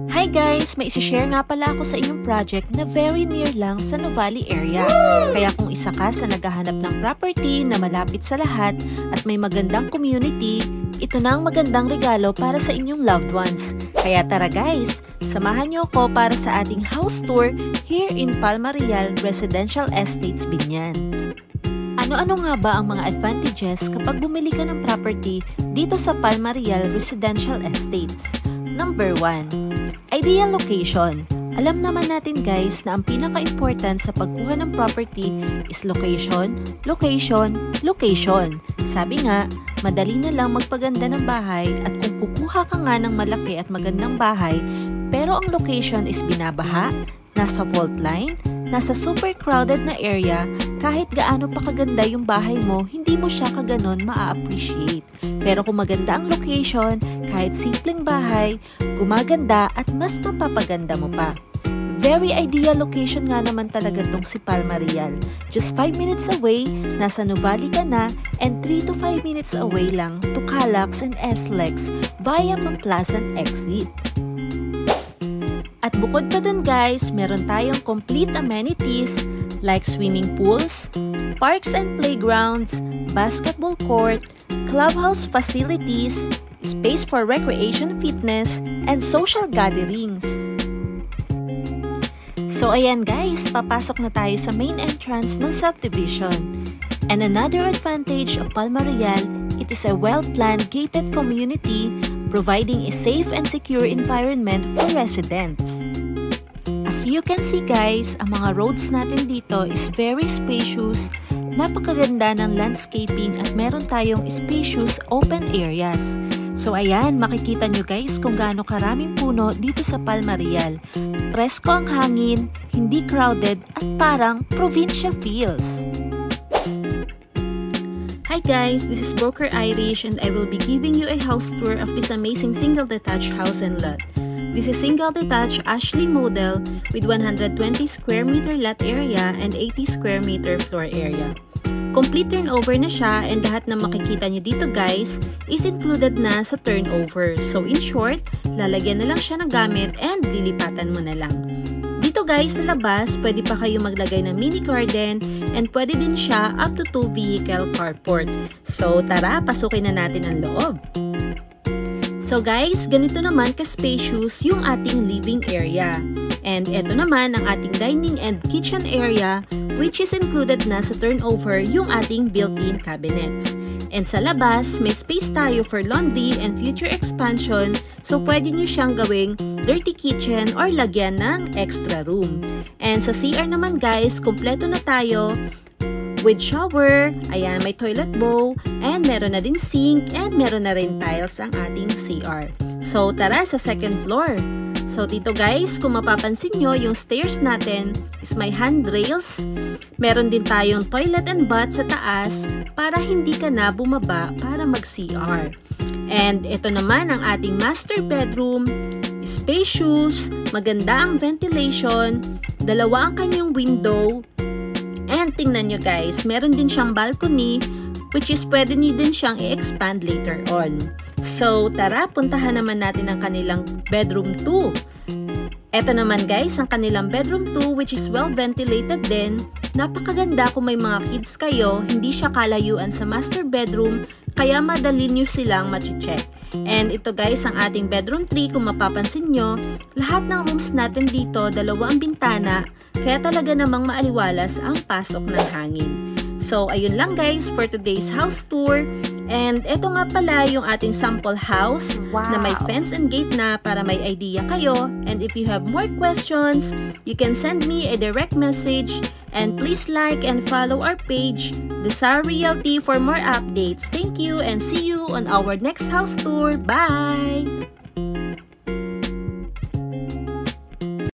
Hi guys! May isi-share nga pala ako sa inyong project na very near lang sa Nuvali area. Kaya kung isa ka sa naghahanap ng property na malapit sa lahat at may magandang community, ito na ang magandang regalo para sa inyong loved ones. Kaya tara guys, samahan niyo ako para sa ating house tour here in Palma Real Residential Estates, Biñan. Ano-ano nga ba ang mga advantages kapag bumili ka ng property dito sa Palma Real Residential Estates? Number 1. Ideal location. Alam naman natin guys na ang pinaka-important sa pagkuha ng property is location, location, location. Sabi nga, madali na lang magpaganda ng bahay at kung kukuha ka nga ng malaki at magandang bahay, pero ang location is binabaha, nasa fault line, nasa super crowded na area, kahit gaano pa kaganda yung bahay mo, hindi mo siya kaganon maa-appreciate. Pero kung maganda ang location, kahit simpleng bahay, gumaganda at mas mapapaganda mo pa. Very ideal location nga naman talaga tong si Palma Real. Just 5 minutes away, nasa Nuvali ka na, and 3 to 5 minutes away lang to Calax and SLEX via Mamplasan exit. At bukod pa dun guys, meron tayong complete amenities like swimming pools, parks and playgrounds, basketball court, clubhouse facilities, space for recreation, fitness, and social gatherings. So ayan guys, papasok na tayo sa main entrance ng subdivision. And another advantage of Palma Real, it is a well-planned gated community providing a safe and secure environment for residents. As you can see guys, ang mga roads natin dito is very spacious, napakaganda ng landscaping at meron tayong spacious open areas. So ayan, makikita nyo guys kung gaano karaming puno dito sa Palma Real. Presko ang hangin, hindi crowded at parang probinsya feels. Hi guys, this is Broker Irish and I will be giving you a house tour of this amazing single detached house and lot. This is single detached Ashley model with 120 square meter lot area and 80 square meter floor area. Complete turnover na siya and lahat na makikita nyo dito guys is included na sa turnover. So in short, lalagyan na lang siya ng gamit and lilipatan mo na lang. Dito guys sa labas, pwede pa kayo maglagay ng mini garden and pwede din siya up to 2 vehicle carport. So tara, pasukin na natin ang loob. So guys, ganito naman ka-spacious yung ating living area. And eto naman ang ating dining and kitchen area which is included na sa turnover yung ating built-in cabinets. And sa labas, may space tayo for laundry and future expansion so pwede nyo siyang gawing dirty kitchen or lagyan ng extra room. And sa CR naman guys, kompleto na tayo with shower, ayan, may toilet bowl, and meron na din sink, and meron na rin tiles ang ating CR. So tara sa second floor. So dito guys, kung mapapansin nyo, yung stairs natin is may handrails. Meron din tayong toilet and bath sa taas para hindi ka na bumaba para mag-CR. And ito naman ang ating master bedroom. Spacious, maganda ang ventilation, dalawa ang kanyang window. And tingnan nyo guys, meron din siyang balcony which is pwede nyo din siyang i-expand later on. So tara, puntahan naman natin ang kanilang bedroom 2. Ito naman guys, ang kanilang bedroom 2 which is well ventilated din. Napakaganda kung may mga kids kayo, hindi siya kalayuan sa master bedroom, kaya madali nyo silang machi-check. And ito guys, ang ating bedroom 3, kung mapapansin nyo, lahat ng rooms natin dito, dalawa ang bintana, kaya talaga namang maaliwalas ang pasok ng hangin. So, ayun lang guys for today's house tour. And eto nga pala yung ating sample house na may fence and gate na para may idea kayo. And if you have more questions, you can send me a direct message. And please like and follow our page, Desire Realty, for more updates. Thank you and see you on our next house tour. Bye!